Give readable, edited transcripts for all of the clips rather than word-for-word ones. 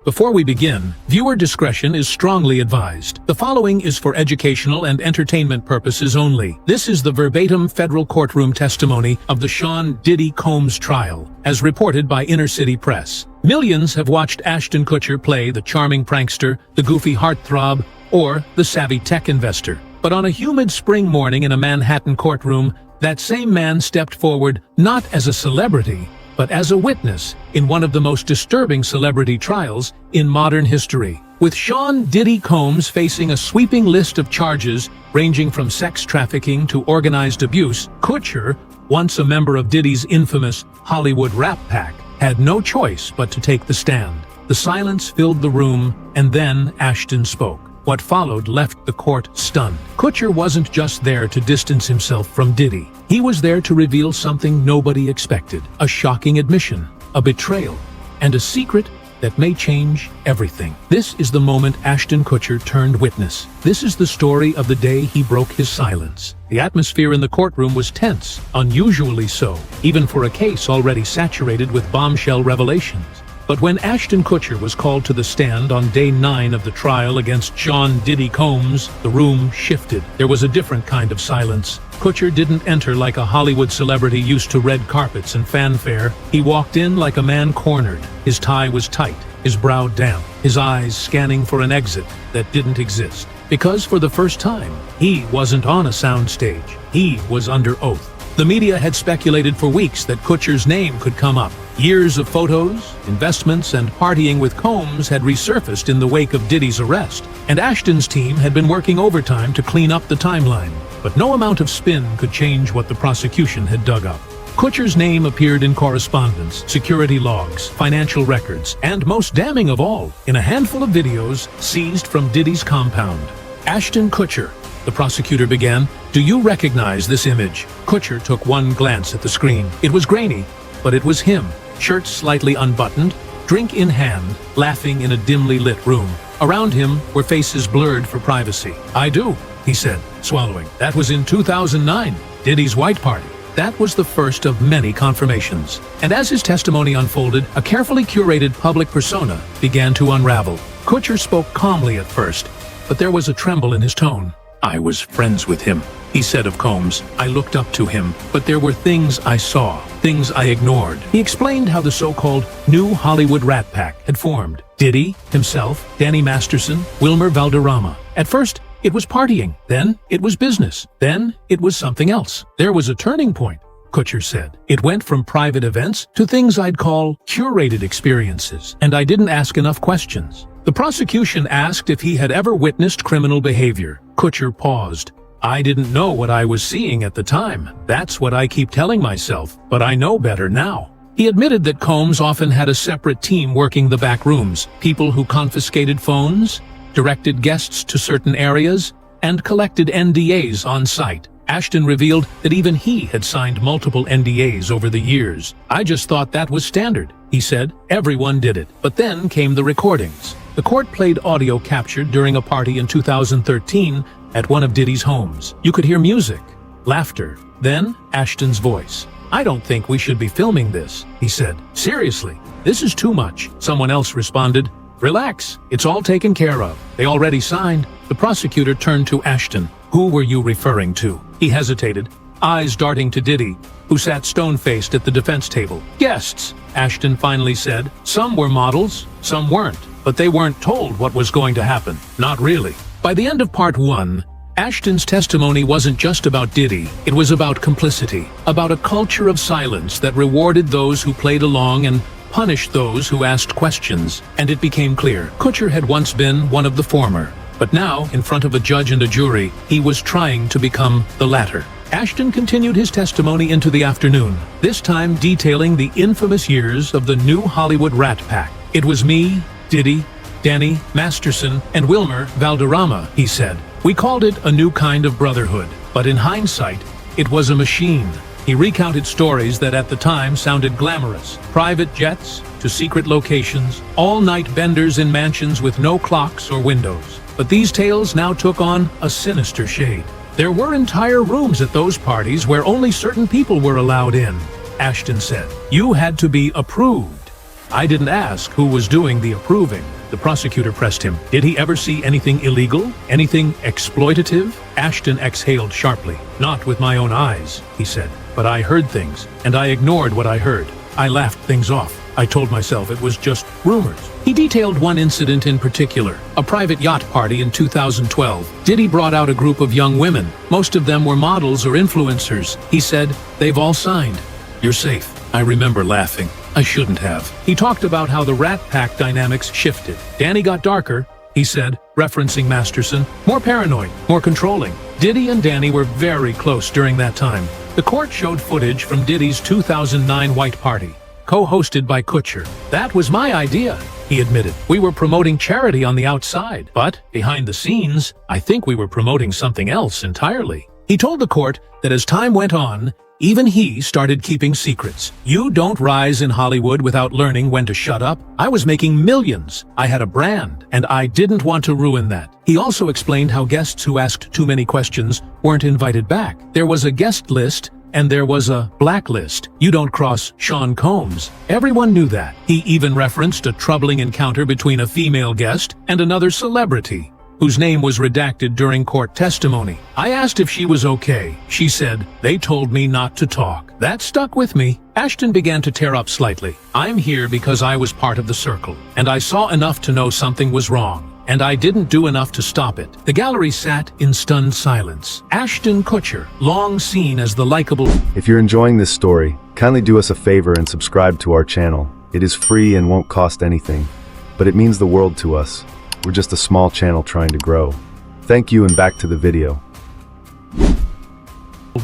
Before we begin, viewer discretion is strongly advised. The following is for educational and entertainment purposes only. This is the verbatim federal courtroom testimony of the Sean Diddy Combs trial, as reported by Inner City Press. Millions have watched Ashton Kutcher play the charming prankster, the goofy heartthrob, or the savvy tech investor. But on a humid spring morning in a Manhattan courtroom, that same man stepped forward not as a celebrity, but as a witness in one of the most disturbing celebrity trials in modern history. With Sean Diddy Combs facing a sweeping list of charges ranging from sex trafficking to organized abuse, Kutcher, once a member of Diddy's infamous Hollywood rap pack, had no choice but to take the stand. The silence filled the room, and then Ashton spoke. What followed left the court stunned. Kutcher wasn't just there to distance himself from Diddy. He was there to reveal something nobody expected. A shocking admission, a betrayal, and a secret that may change everything. This is the moment Ashton Kutcher turned witness. This is the story of the day he broke his silence. The atmosphere in the courtroom was tense, unusually so, even for a case already saturated with bombshell revelations. But when Ashton Kutcher was called to the stand on day 9 of the trial against Sean Diddy Combs, the room shifted. There was a different kind of silence. Kutcher didn't enter like a Hollywood celebrity used to red carpets and fanfare. He walked in like a man cornered. His tie was tight, his brow damp, his eyes scanning for an exit that didn't exist. Because for the first time, he wasn't on a soundstage. He was under oath. The media had speculated for weeks that Kutcher's name could come up. Years of photos, investments, and partying with Combs had resurfaced in the wake of Diddy's arrest, and Ashton's team had been working overtime to clean up the timeline. But no amount of spin could change what the prosecution had dug up. Kutcher's name appeared in correspondence, security logs, financial records, and most damning of all, in a handful of videos seized from Diddy's compound. Ashton Kutcher, the prosecutor began, "Do you recognize this image?" Kutcher took one glance at the screen. It was grainy, but it was him, shirt slightly unbuttoned, drink in hand, laughing in a dimly lit room. Around him were faces blurred for privacy. "I do," he said, swallowing. "That was in 2009, Diddy's White Party." That was the first of many confirmations. And as his testimony unfolded, a carefully curated public persona began to unravel. Kutcher spoke calmly at first, but there was a tremble in his tone. "I was friends with him," he said of Combs. "I looked up to him, but there were things I saw, things I ignored." He explained how the so-called new Hollywood Rat Pack had formed. Diddy, himself, Danny Masterson, Wilmer Valderrama. At first, it was partying. Then, it was business. Then, it was something else. There was a turning point, Kutcher said. "It went from private events to things I'd call curated experiences, and I didn't ask enough questions." The prosecution asked if he had ever witnessed criminal behavior. Kutcher paused. "I didn't know what I was seeing at the time. That's what I keep telling myself, but I know better now." He admitted that Combs often had a separate team working the back rooms, people who confiscated phones, directed guests to certain areas, and collected NDAs on site. Ashton revealed that even he had signed multiple NDAs over the years. "I just thought that was standard," he said. "Everyone did it." But then came the recordings. The court played audio captured during a party in 2013 at one of Diddy's homes. You could hear music, laughter, then Ashton's voice. "I don't think we should be filming this," he said. "Seriously, this is too much." Someone else responded, "Relax, it's all taken care of. They already signed." The prosecutor turned to Ashton. "Who were you referring to?" He hesitated, eyes darting to Diddy, who sat stone-faced at the defense table. "Guests," Ashton finally said. "Some were models, some weren't, but they weren't told what was going to happen. Not really." By the end of part 1, Ashton's testimony wasn't just about Diddy. It was about complicity, about a culture of silence that rewarded those who played along and punished those who asked questions. And it became clear, Kutcher had once been one of the former. But now, in front of a judge and a jury, he was trying to become the latter. Ashton continued his testimony into the afternoon, this time detailing the infamous years of the new Hollywood Rat Pack. "It was me, Diddy, Danny Masterson, and Wilmer Valderrama," he said. "We called it a new kind of brotherhood, but in hindsight, it was a machine." He recounted stories that at the time sounded glamorous. Private jets to secret locations, all-night benders in mansions with no clocks or windows. But these tales now took on a sinister shade. "There were entire rooms at those parties where only certain people were allowed in," Ashton said. "You had to be approved. I didn't ask who was doing the approving. The prosecutor pressed him. Did he ever see anything illegal? Anything exploitative? Ashton exhaled sharply. Not with my own eyes, he said. But I heard things, and I ignored what I heard. I laughed things off. I told myself it was just rumors. He detailed one incident in particular, a private yacht party in 2012. Diddy brought out a group of young women. Most of them were models or influencers. He said, "They've all signed. You're safe." I remember laughing. I shouldn't have. He talked about how the Rat Pack dynamics shifted. Danny got darker, he said, referencing Masterson. More paranoid, more controlling. Diddy and Danny were very close during that time. The court showed footage from Diddy's 2009 white party, co-hosted by Kutcher. That was my idea, he admitted. We were promoting charity on the outside, but behind the scenes, I think we were promoting something else entirely. He told the court that as time went on, even he started keeping secrets. You don't rise in Hollywood without learning when to shut up. I was making millions. I had a brand, and I didn't want to ruin that. He also explained how guests who asked too many questions weren't invited back. There was a guest list, and there was a blacklist. You don't cross Sean Combs. Everyone knew that. He even referenced a troubling encounter between a female guest and another celebrity, whose name was redacted during court testimony. I asked if she was okay. She said, "They told me not to talk." That stuck with me. Ashton began to tear up slightly. I'm here because I was part of the circle, and I saw enough to know something was wrong, and I didn't do enough to stop it. The gallery sat in stunned silence. Ashton Kutcher, long seen as the likable... If you're enjoying this story, kindly do us a favor and subscribe to our channel. It is free and won't cost anything, but it means the world to us. We're just a small channel trying to grow. Thank you, and back to the video.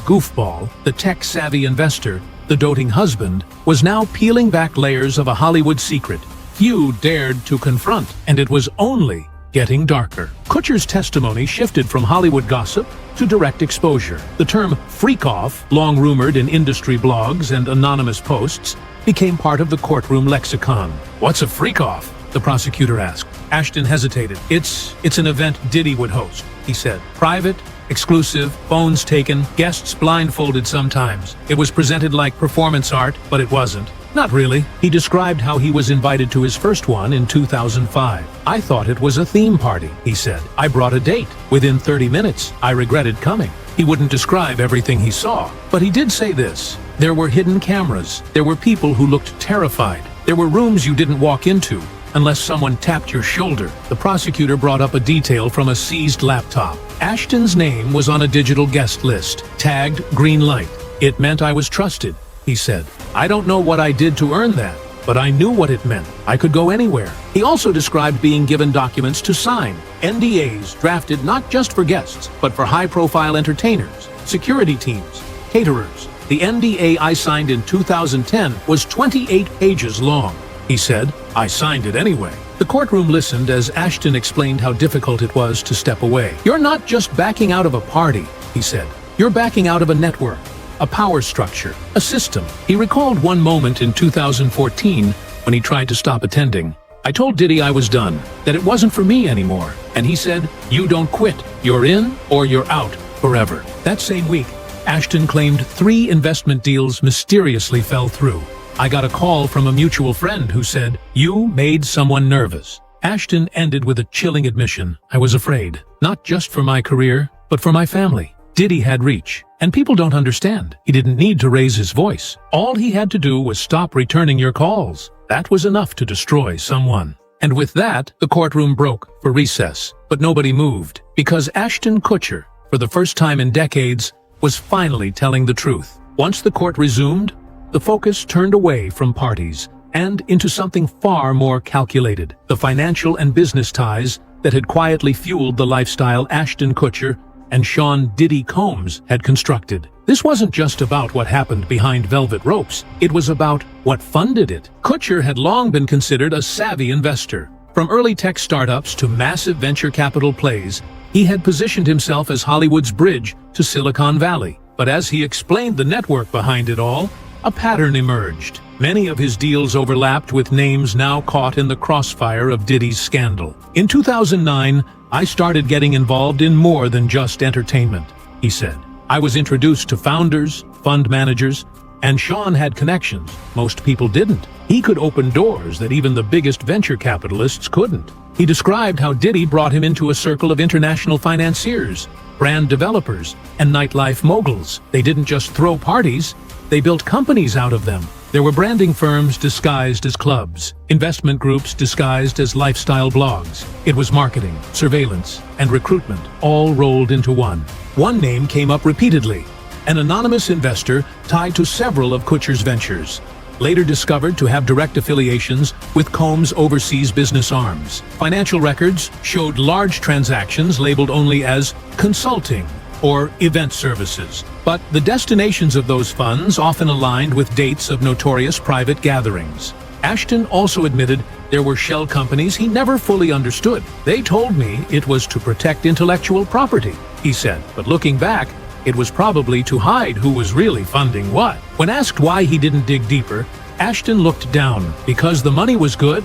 Goofball, the tech-savvy investor, the doting husband, was now peeling back layers of a Hollywood secret few dared to confront, and it was only getting darker. Kutcher's testimony shifted from Hollywood gossip to direct exposure. The term freak-off, long rumored in industry blogs and anonymous posts, became part of the courtroom lexicon. What's a freak-off? The prosecutor asked. Ashton hesitated. It's an event Diddy would host, he said. Private, exclusive, phones taken, guests blindfolded sometimes. It was presented like performance art, but it wasn't. Not really. He described how he was invited to his first one in 2005. I thought it was a theme party, he said. I brought a date. Within 30 minutes, I regretted coming. He wouldn't describe everything he saw, but he did say this. There were hidden cameras. There were people who looked terrified. There were rooms you didn't walk into unless someone tapped your shoulder. The prosecutor brought up a detail from a seized laptop. Ashton's name was on a digital guest list, tagged green light. It meant I was trusted, he said. I don't know what I did to earn that, but I knew what it meant. I could go anywhere. He also described being given documents to sign, NDAs drafted not just for guests, but for high-profile entertainers, security teams, caterers. The NDA I signed in 2010 was 28 pages long. He said, I signed it anyway. The courtroom listened as Ashton explained how difficult it was to step away. You're not just backing out of a party, he said. You're backing out of a network, a power structure, a system. He recalled one moment in 2014 when he tried to stop attending. I told Diddy I was done, that it wasn't for me anymore. And he said, you don't quit. You're in or you're out forever. That same week, Ashton claimed 3 investment deals mysteriously fell through. I got a call from a mutual friend who said, you made someone nervous. Ashton ended with a chilling admission. I was afraid, not just for my career, but for my family. Diddy had reach, and people don't understand. He didn't need to raise his voice. All he had to do was stop returning your calls. That was enough to destroy someone. And with that, the courtroom broke for recess. But nobody moved, because Ashton Kutcher, for the first time in decades, was finally telling the truth. Once the court resumed, the focus turned away from parties and into something far more calculated. The financial and business ties that had quietly fueled the lifestyle Ashton Kutcher and Sean Diddy Combs had constructed. This wasn't just about what happened behind velvet ropes. It was about what funded it. Kutcher had long been considered a savvy investor. From early tech startups to massive venture capital plays, he had positioned himself as Hollywood's bridge to Silicon Valley. But as he explained the network behind it all, a pattern emerged. Many of his deals overlapped with names now caught in the crossfire of Diddy's scandal. In 2009, I started getting involved in more than just entertainment, he said. I was introduced to founders, fund managers, And Sean had connections most people didn't. He could open doors that even the biggest venture capitalists couldn't. He described how Diddy brought him into a circle of international financiers, brand developers, and nightlife moguls. They didn't just throw parties, they built companies out of them. There were branding firms disguised as clubs, investment groups disguised as lifestyle blogs. It was marketing, surveillance, and recruitment, all rolled into one. One name came up repeatedly: an anonymous investor tied to several of Kutcher's ventures, later discovered to have direct affiliations with Combs' overseas business arms. Financial records showed large transactions labeled only as consulting or event services, but the destinations of those funds often aligned with dates of notorious private gatherings. Ashton also admitted there were shell companies he never fully understood. They told me it was to protect intellectual property, he said, but looking back, it was probably to hide who was really funding what. When asked why he didn't dig deeper, Ashton looked down. Because the money was good?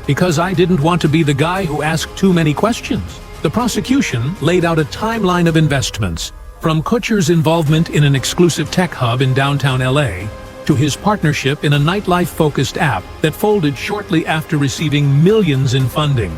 Because I didn't want to be the guy who asked too many questions. The prosecution laid out a timeline of investments, from Kutcher's involvement in an exclusive tech hub in downtown LA, to his partnership in a nightlife-focused app that folded shortly after receiving millions in funding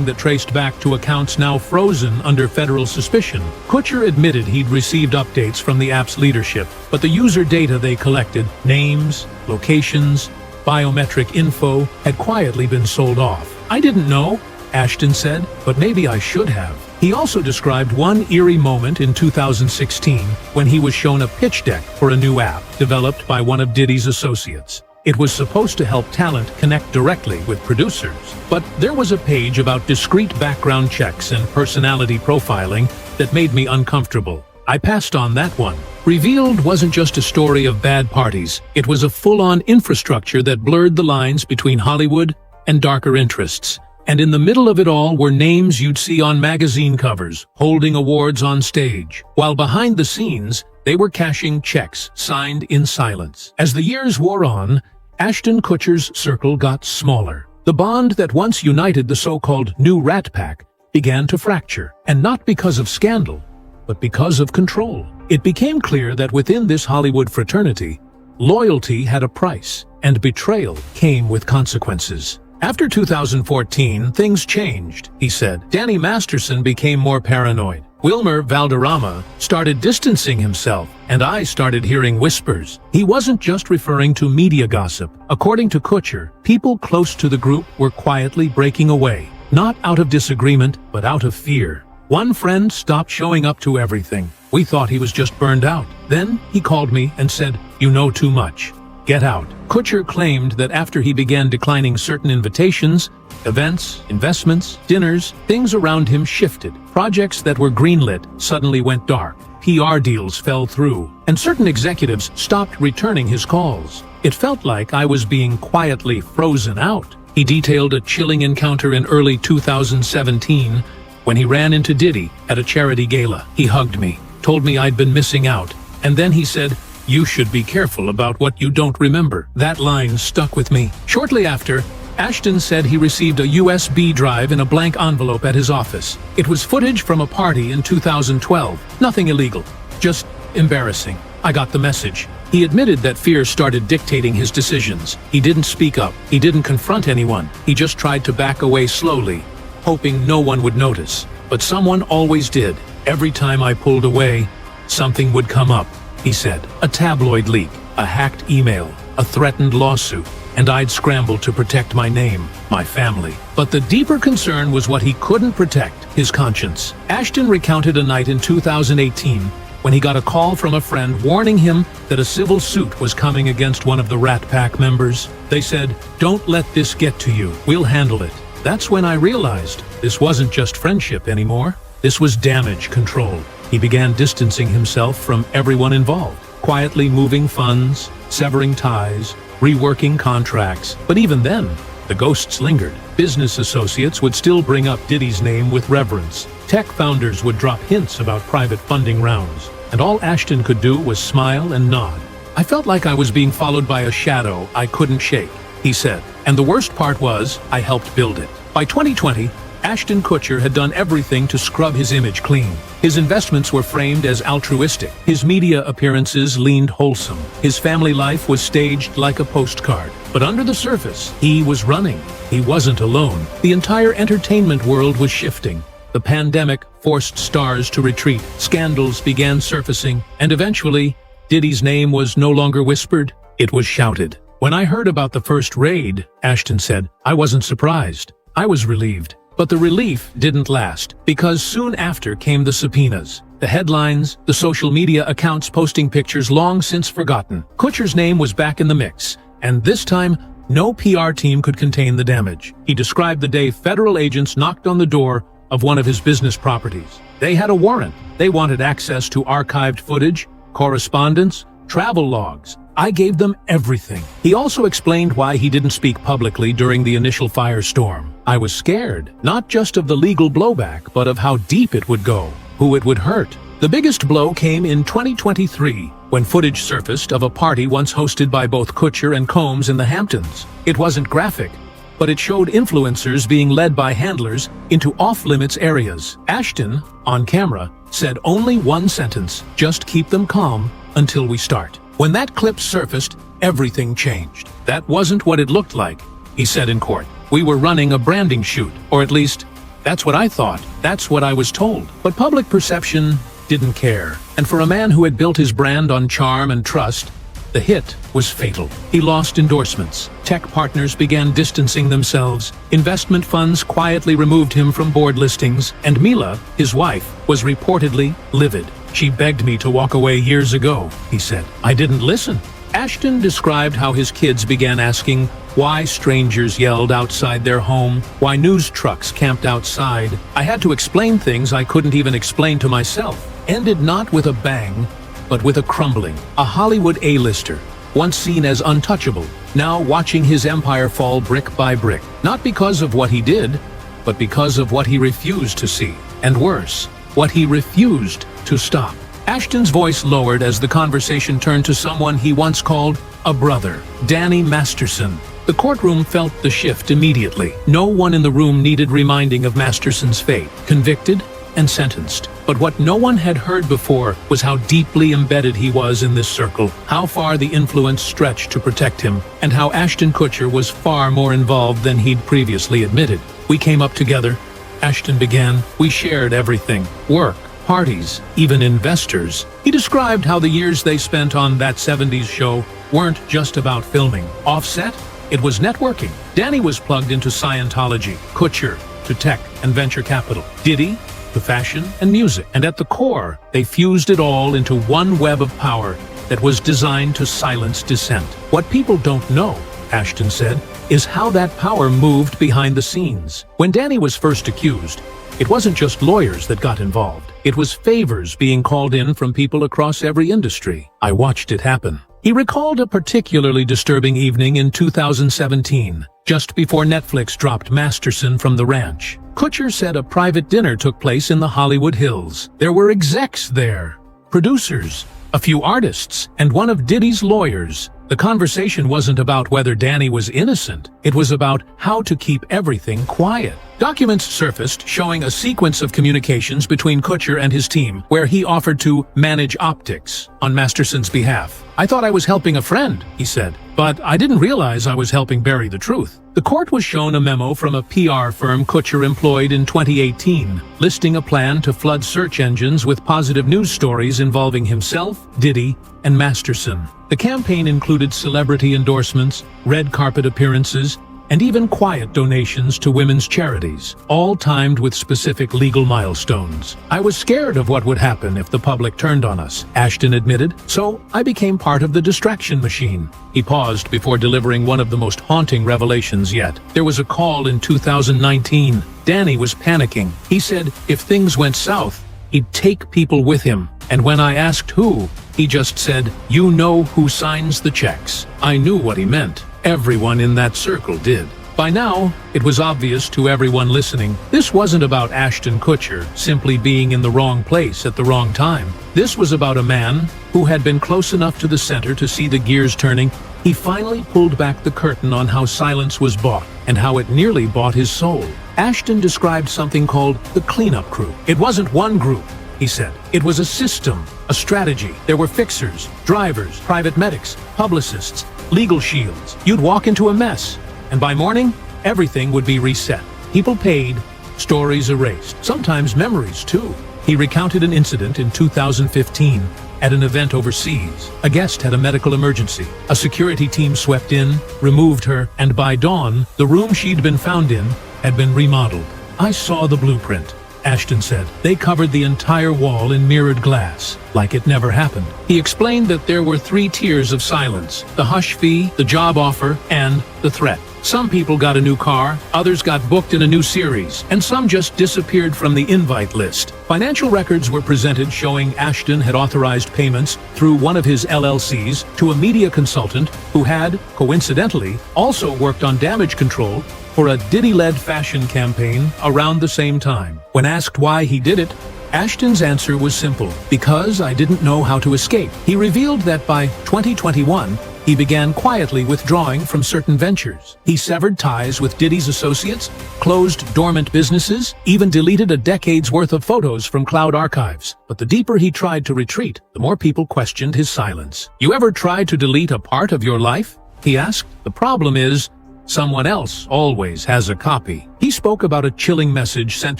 that traced back to accounts now frozen under federal suspicion. Kutcher admitted he'd received updates from the app's leadership, but the user data they collected, names, locations, biometric info, had quietly been sold off. I didn't know, Ashton said, but maybe I should have. He also described one eerie moment in 2016 when he was shown a pitch deck for a new app developed by one of Diddy's associates. It was supposed to help talent connect directly with producers, but there was a page about discreet background checks and personality profiling that made me uncomfortable. I passed on that one. Revealed wasn't just a story of bad parties, it was a full-on infrastructure that blurred the lines between Hollywood and darker interests. And in the middle of it all were names you'd see on magazine covers, holding awards on stage, while behind the scenes, they were cashing checks signed in silence. As the years wore on, Ashton Kutcher's circle got smaller. The bond that once united the so-called new Rat Pack began to fracture, and not because of scandal, but because of control. It became clear that within this Hollywood fraternity, loyalty had a price, and betrayal came with consequences. After 2014, things changed, he said. Danny Masterson became more paranoid. Wilmer Valderrama started distancing himself, and I started hearing whispers. He wasn't just referring to media gossip. According to Kutcher, people close to the group were quietly breaking away, not out of disagreement, but out of fear. One friend stopped showing up to everything. We thought he was just burned out. Then he called me and said, "You know too much. Get out." Kutcher claimed that after he began declining certain invitations, events, investments, dinners, things around him shifted. Projects that were greenlit suddenly went dark. PR deals fell through, and certain executives stopped returning his calls. It felt like I was being quietly frozen out. He detailed a chilling encounter in early 2017 when he ran into Diddy at a charity gala. He hugged me, told me I'd been missing out, and then he said, "You should be careful about what you don't remember." That line stuck with me. Shortly after, Ashton said he received a USB drive in a blank envelope at his office. It was footage from a party in 2012. Nothing illegal, just embarrassing. I got the message. He admitted that fear started dictating his decisions. He didn't speak up. He didn't confront anyone. He just tried to back away slowly, hoping no one would notice. But someone always did. Every time I pulled away, something would come up, he said. A tabloid leak, a hacked email, a threatened lawsuit, and I'd scramble to protect my name, my family. But the deeper concern was what he couldn't protect, his conscience. Ashton recounted a night in 2018 when he got a call from a friend warning him that a civil suit was coming against one of the Rat Pack members. They said, "Don't let this get to you, we'll handle it." That's when I realized this wasn't just friendship anymore. This was damage control. He began distancing himself from everyone involved, quietly moving funds, severing ties, reworking contracts. But even then, the ghosts lingered. Business associates would still bring up Diddy's name with reverence. Tech founders would drop hints about private funding rounds. And all Ashton could do was smile and nod. "I felt like I was being followed by a shadow I couldn't shake," he said. And the worst part was, I helped build it. By 2020, Ashton Kutcher had done everything to scrub his image clean. His investments were framed as altruistic. His media appearances leaned wholesome. His family life was staged like a postcard. But under the surface, he was running. He wasn't alone. The entire entertainment world was shifting. The pandemic forced stars to retreat. Scandals began surfacing. And eventually, Diddy's name was no longer whispered. It was shouted. When I heard about the first raid, Ashton said, I wasn't surprised. I was relieved. But the relief didn't last, because soon after came the subpoenas. The headlines, the social media accounts posting pictures long since forgotten. Kutcher's name was back in the mix, and this time, no PR team could contain the damage. He described the day federal agents knocked on the door of one of his business properties. They had a warrant. They wanted access to archived footage, correspondence, travel logs. I gave them everything. He also explained why he didn't speak publicly during the initial firestorm. I was scared, not just of the legal blowback, but of how deep it would go, who it would hurt. The biggest blow came in 2023, when footage surfaced of a party once hosted by both Kutcher and Combs in the Hamptons. It wasn't graphic, but it showed influencers being led by handlers into off-limits areas. Ashton, on camera, said only one sentence, just keep them calm until we start. When that clip surfaced, everything changed. That wasn't what it looked like, he said in court. We were running a branding shoot, or at least, that's what I thought. That's what I was told. But public perception didn't care. And for a man who had built his brand on charm and trust, the hit was fatal. He lost endorsements. Tech partners began distancing themselves. Investment funds quietly removed him from board listings. And Mila, his wife, was reportedly livid. She begged me to walk away years ago, he said. I didn't listen. Ashton described how his kids began asking why strangers yelled outside their home, why news trucks camped outside. I had to explain things I couldn't even explain to myself. Ended not with a bang, but with a crumbling. A Hollywood A-lister, once seen as untouchable, now watching his empire fall brick by brick. Not because of what he did, but because of what he refused to see. And worse, what he refused to stop. Ashton's voice lowered as the conversation turned to someone he once called a brother, Danny Masterson. The courtroom felt the shift immediately. No one in the room needed reminding of Masterson's fate, convicted and sentenced. But what no one had heard before was how deeply embedded he was in this circle, how far the influence stretched to protect him, and how Ashton Kutcher was far more involved than he'd previously admitted. We came up together, Ashton began. We shared everything. Work, parties, even investors. He described how the years they spent on that 70s show weren't just about filming. Offset? It was networking. Danny was plugged into Scientology, Kutcher to tech and venture capital, Diddy to fashion and music. And at the core, they fused it all into one web of power that was designed to silence dissent. What people don't know, Ashton said, is how that power moved behind the scenes. When Danny was first accused, it wasn't just lawyers that got involved. It was favors being called in from people across every industry. I watched it happen. He recalled a particularly disturbing evening in 2017, just before Netflix dropped Masterson from the ranch. Kutcher said a private dinner took place in the Hollywood Hills. There were execs there, producers, a few artists, and one of Diddy's lawyers. The conversation wasn't about whether Danny was innocent. It was about how to keep everything quiet. Documents surfaced showing a sequence of communications between Kutcher and his team, where he offered to manage optics on Masterson's behalf. I thought I was helping a friend, he said, but I didn't realize I was helping bury the truth. The court was shown a memo from a PR firm Kutcher employed in 2018, listing a plan to flood search engines with positive news stories involving himself, Diddy, and Masterson. The campaign included celebrity endorsements, red carpet appearances, and even quiet donations to women's charities, all timed with specific legal milestones. I was scared of what would happen if the public turned on us, Ashton admitted, so I became part of the distraction machine. He paused before delivering one of the most haunting revelations yet. There was a call in 2019. Danny was panicking. He said if things went south, he'd take people with him. And when I asked who, he just said, "You know who signs the checks." I knew what he meant. Everyone in that circle did. By now, it was obvious to everyone listening, this wasn't about Ashton Kutcher simply being in the wrong place at the wrong time. This was about a man who had been close enough to the center to see the gears turning He finally pulled back the curtain on how silence was bought and how it nearly bought his soul. Ashton described something called the cleanup crew. It wasn't one group, he said. It was a system, a strategy. There were fixers, drivers, private medics, publicists, legal shields. You'd walk into a mess, and by morning, everything would be reset. People paid, stories erased, sometimes memories too. He recounted an incident in 2015 at an event overseas. A guest had a medical emergency. A security team swept in, removed her, and by dawn, the room she'd been found in had been remodeled. "I saw the blueprint," Ashton said. "They covered the entire wall in mirrored glass, like it never happened." He explained that there were 3 tiers of silence: the hush fee, the job offer, and the threat. Some people got a new car, others got booked in a new series, and some just disappeared from the invite list. Financial records were presented showing Ashton had authorized payments through one of his LLCs to a media consultant who had, coincidentally, also worked on damage control for a Diddy-led fashion campaign around the same time. When asked why he did it, Ashton's answer was simple: "Because I didn't know how to escape." He revealed that by 2021, he began quietly withdrawing from certain ventures. He severed ties with Diddy's associates, closed dormant businesses, even deleted a decade's worth of photos from cloud archives. But the deeper he tried to retreat, the more people questioned his silence. "You ever tried to delete a part of your life?" he asked. "The problem is, someone else always has a copy." He spoke about a chilling message sent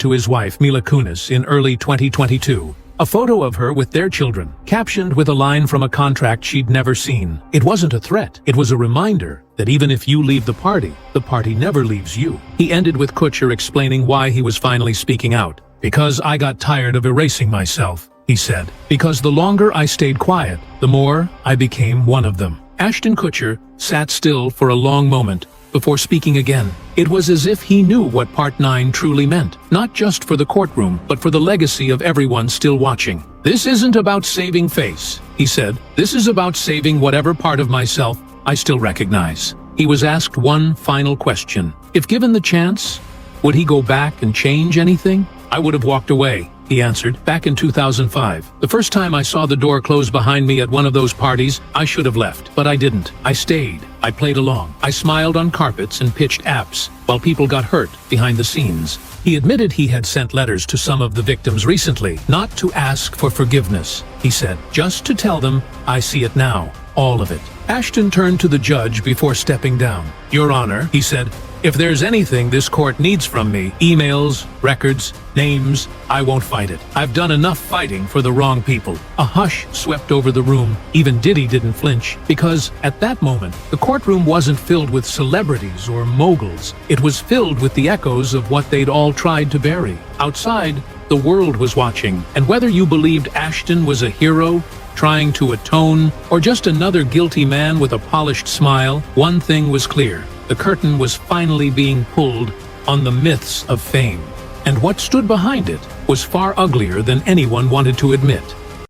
to his wife, Mila Kunis, in early 2022. A photo of her with their children, captioned with a line from a contract she'd never seen. It wasn't a threat, it was a reminder that even if you leave the party never leaves you. He ended with Kutcher explaining why he was finally speaking out. "Because I got tired of erasing myself," he said. "Because the longer I stayed quiet, the more I became one of them." Ashton Kutcher sat still for a long moment before speaking again. It was as if he knew what Part 9 truly meant, not just for the courtroom, but for the legacy of everyone still watching. "This isn't about saving face," he said. "This is about saving whatever part of myself I still recognize." He was asked one final question. If given the chance, would he go back and change anything? "I would have walked away," he answered. "Back in 2005. The first time I saw the door close behind me at one of those parties, I should have left. But I didn't. I stayed. I played along. I smiled on carpets and pitched apps while people got hurt behind the scenes." He admitted he had sent letters to some of the victims recently, not to ask for forgiveness, he said, just to tell them, "I see it now, all of it." Ashton turned to the judge before stepping down. "Your Honor," he said, "if there's anything this court needs from me, emails, records, names, I won't fight it. I've done enough fighting for the wrong people." A hush swept over the room. Even Diddy didn't flinch, because at that moment, the courtroom wasn't filled with celebrities or moguls. It was filled with the echoes of what they'd all tried to bury. Outside, the world was watching, and whether you believed Ashton was a hero, trying to atone, or just another guilty man with a polished smile, one thing was clear. The curtain was finally being pulled on the myths of fame. And what stood behind it was far uglier than anyone wanted to admit.